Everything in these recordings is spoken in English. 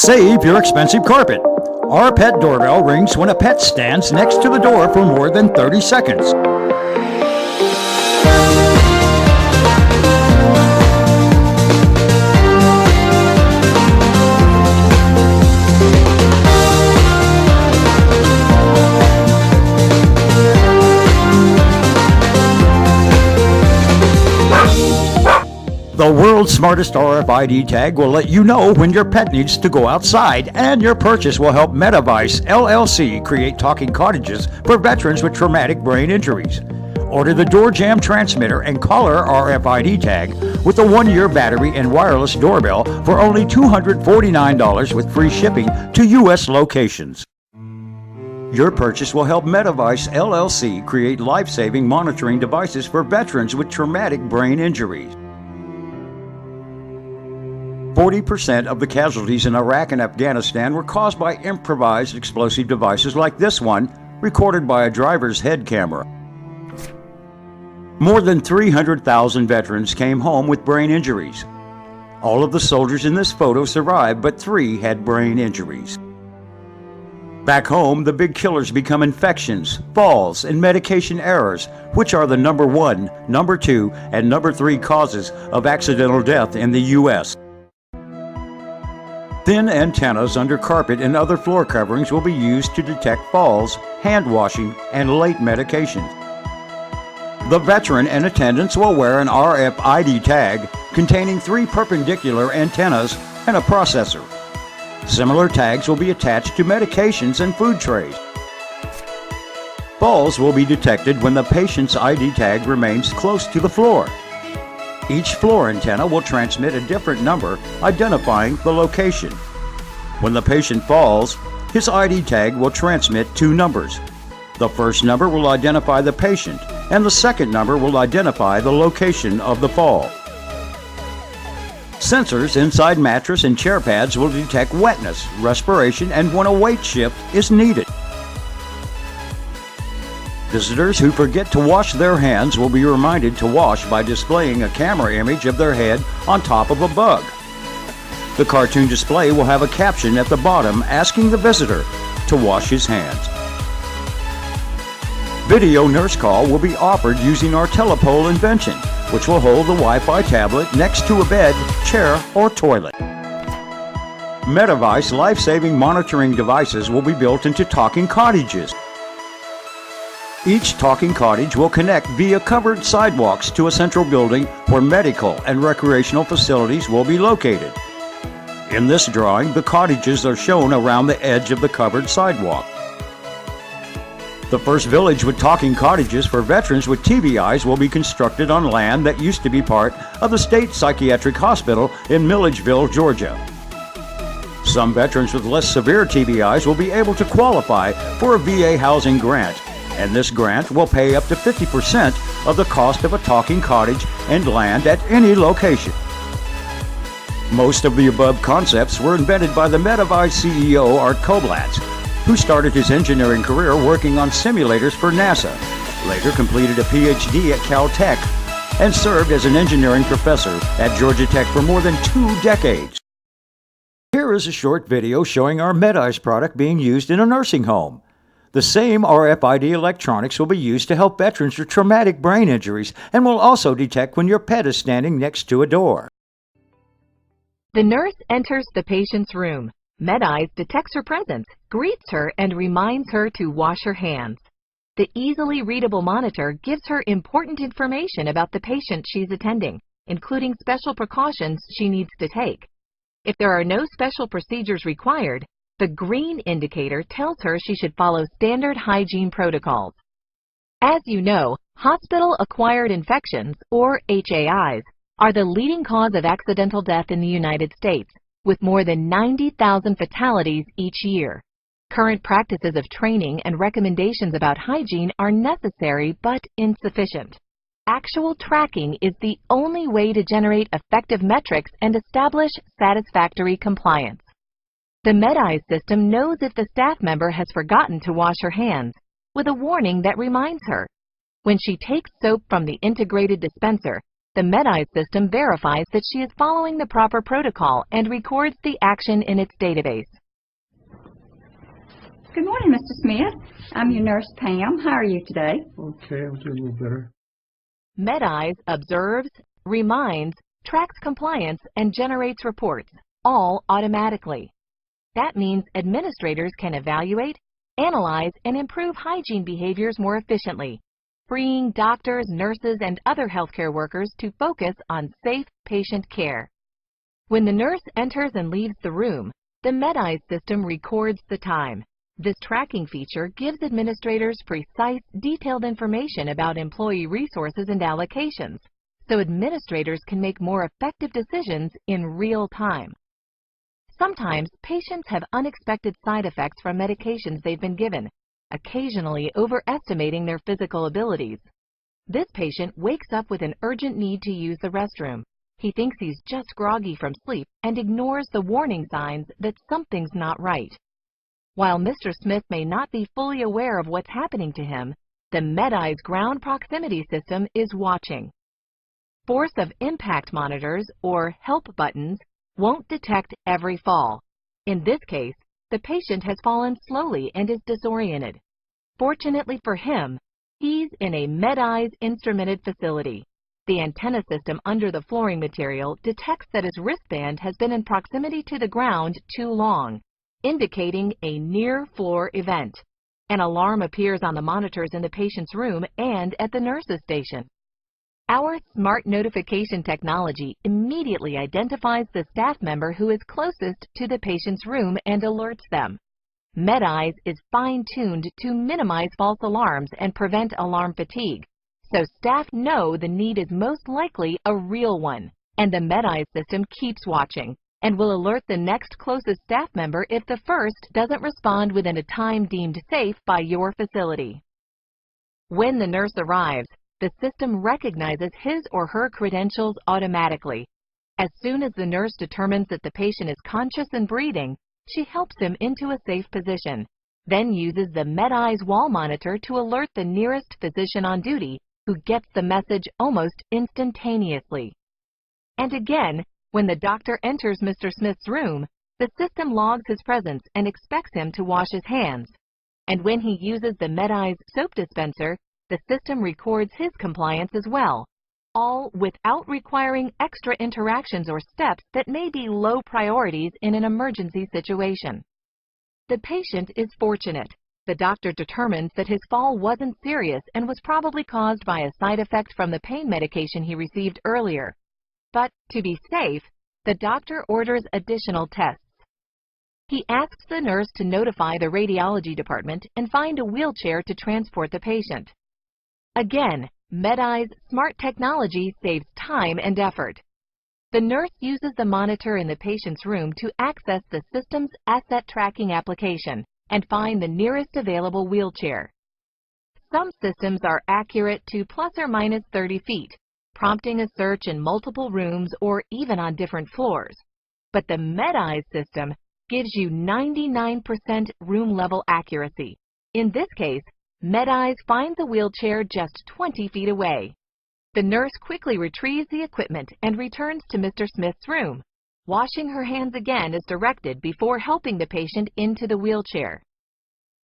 Save your expensive carpet. Our pet doorbell rings when a pet stands next to the door for more than 30 seconds. The world's smartest RFID tag will let you know when your pet needs to go outside, and your purchase will help MetaVice LLC create talking cottages for veterans with traumatic brain injuries. Order the Door Jam transmitter and collar RFID tag with a 1-year battery and wireless doorbell for only $249 with free shipping to U.S. locations. Your purchase will help MetaVice LLC create life-saving monitoring devices for veterans with traumatic brain injuries. 40% of the casualties in Iraq and Afghanistan were caused by improvised explosive devices like this one, recorded by a driver's head camera. More than 300,000 veterans came home with brain injuries. All of the soldiers in this photo survived, but 3 had brain injuries. Back home, the big killers become infections, falls, and medication errors, which are the number 1, number 2, and number 3 causes of accidental death in the U.S. Thin antennas under carpet and other floor coverings will be used to detect falls, hand washing, and late medications. The veteran and attendants will wear an RFID tag containing 3 perpendicular antennas and a processor. Similar tags will be attached to medications and food trays. Falls will be detected when the patient's ID tag remains close to the floor. Each floor antenna will transmit a different number identifying the location. When the patient falls, his ID tag will transmit 2 numbers. The first number will identify the patient, and the second number will identify the location of the fall. Sensors inside mattress and chair pads will detect wetness, respiration, and when a weight shift is needed. Visitors who forget to wash their hands will be reminded to wash by displaying a camera image of their head on top of a bug. The cartoon display will have a caption at the bottom asking the visitor to wash his hands. Video nurse call will be offered using our telepole invention, which will hold the Wi-Fi tablet next to a bed, chair, or toilet. MetaVice life-saving monitoring devices will be built into talking cottages. Each talking cottage will connect via covered sidewalks to a central building where medical and recreational facilities will be located. In this drawing, the cottages are shown around the edge of the covered sidewalk. The first village with talking cottages for veterans with TBIs will be constructed on land that used to be part of the State Psychiatric Hospital in Milledgeville, Georgia. Some veterans with less severe TBIs will be able to qualify for a VA housing grant, and this grant will pay up to 50% of the cost of a talking cottage and land at any location. Most of the above concepts were invented by the MetaVice CEO Art Koblatz, who started his engineering career working on simulators for NASA, later completed a PhD at Caltech, and served as an engineering professor at Georgia Tech for more than 2 decades. Here is a short video showing our MedEyes product being used in a nursing home. The same RFID electronics will be used to help veterans with traumatic brain injuries and will also detect when your pet is standing next to a door. The nurse enters the patient's room. MedEyes detects her presence, greets her, and reminds her to wash her hands. The easily readable monitor gives her important information about the patient she's attending, including special precautions she needs to take. If there are no special procedures required, the green indicator tells her she should follow standard hygiene protocols. As you know, hospital-acquired infections, or HAIs, are the leading cause of accidental death in the United States, with more than 90,000 fatalities each year. Current practices of training and recommendations about hygiene are necessary but insufficient. Actual tracking is the only way to generate effective metrics and establish satisfactory compliance. The MedEyes system knows if the staff member has forgotten to wash her hands, with a warning that reminds her. When she takes soap from the integrated dispenser, The MedEye system verifies that she is following the proper protocol and records the action in its database. Good morning, Mr. Smith. I'm your nurse, Pam. How are you today? Okay, I'm doing a little better. MedEye observes, reminds, tracks compliance, and generates reports, all automatically. That means administrators can evaluate, analyze, and improve hygiene behaviors more efficiently, freeing doctors, nurses, and other healthcare workers to focus on safe patient care. When the nurse enters and leaves the room, the MedEye system records the time. This tracking feature gives administrators precise, detailed information about employee resources and allocations, so administrators can make more effective decisions in real time. Sometimes patients have unexpected side effects from medications they've been given, occasionally overestimating their physical abilities. This patient wakes up with an urgent need to use the restroom. He thinks he's just groggy from sleep and ignores the warning signs that something's not right. While Mr. Smith may not be fully aware of what's happening to him, the MedEye's ground proximity system is watching. Force of impact monitors, or help buttons, won't detect every fall. In this case, the patient has fallen slowly and is disoriented. Fortunately for him, he's in a MedEye instrumented facility. The antenna system under the flooring material detects that his wristband has been in proximity to the ground too long, indicating a near-floor event. An alarm appears on the monitors in the patient's room and at the nurse's station. Our smart notification technology immediately identifies the staff member who is closest to the patient's room and alerts them. MedEye is fine-tuned to minimize false alarms and prevent alarm fatigue, so staff know the need is most likely a real one, and the MedEye system keeps watching and will alert the next closest staff member if the first doesn't respond within a time deemed safe by your facility. When the nurse arrives, the system recognizes his or her credentials automatically. As soon as the nurse determines that the patient is conscious and breathing, she helps him into a safe position, then uses the MedEye wall monitor to alert the nearest physician on duty, who gets the message almost instantaneously. And again, when the doctor enters Mr. Smith's room, the system logs his presence and expects him to wash his hands. And when he uses the MedEye soap dispenser, the system records his compliance as well, all without requiring extra interactions or steps that may be low priorities in an emergency situation. The patient is fortunate. The doctor determines that his fall wasn't serious and was probably caused by a side effect from the pain medication he received earlier. But to be safe, the doctor orders additional tests. He asks the nurse to notify the radiology department and find a wheelchair to transport the patient. Again, MedEye's smart technology saves time and effort. The nurse uses the monitor in the patient's room to access the system's asset tracking application and find the nearest available wheelchair. Some systems are accurate to plus or minus 30 feet, prompting a search in multiple rooms or even on different floors. But the MedEye system gives you 99% room-level accuracy. In this case, MedEye finds a wheelchair just 20 feet away. The nurse quickly retrieves the equipment and returns to Mr. Smith's room, washing her hands again as directed before helping the patient into the wheelchair.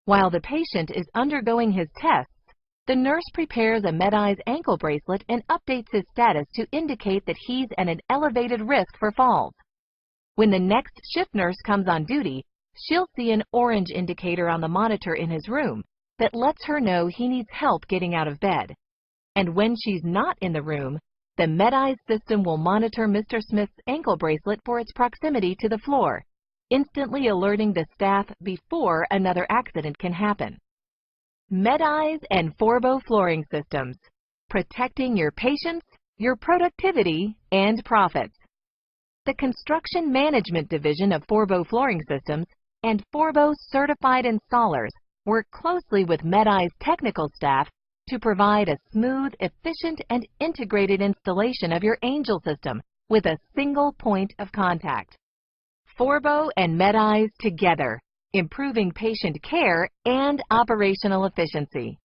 While the patient is undergoing his tests, the nurse prepares a MedEye ankle bracelet and updates his status to indicate that he's at an elevated risk for falls. When the next shift nurse comes on duty, she'll see an orange indicator on the monitor in his room that lets her know he needs help getting out of bed. And when she's not in the room, the MedEye system will monitor Mr. Smith's ankle bracelet for its proximity to the floor, instantly alerting the staff before another accident can happen. MedEye and Forbo flooring systems, protecting your patients, your productivity, and profits. The Construction Management Division of Forbo Flooring Systems and Forbo certified installers work closely with MedEye's technical staff to provide a smooth, efficient, and integrated installation of your Angel system with a single point of contact. Forbo and MedEye together, improving patient care and operational efficiency.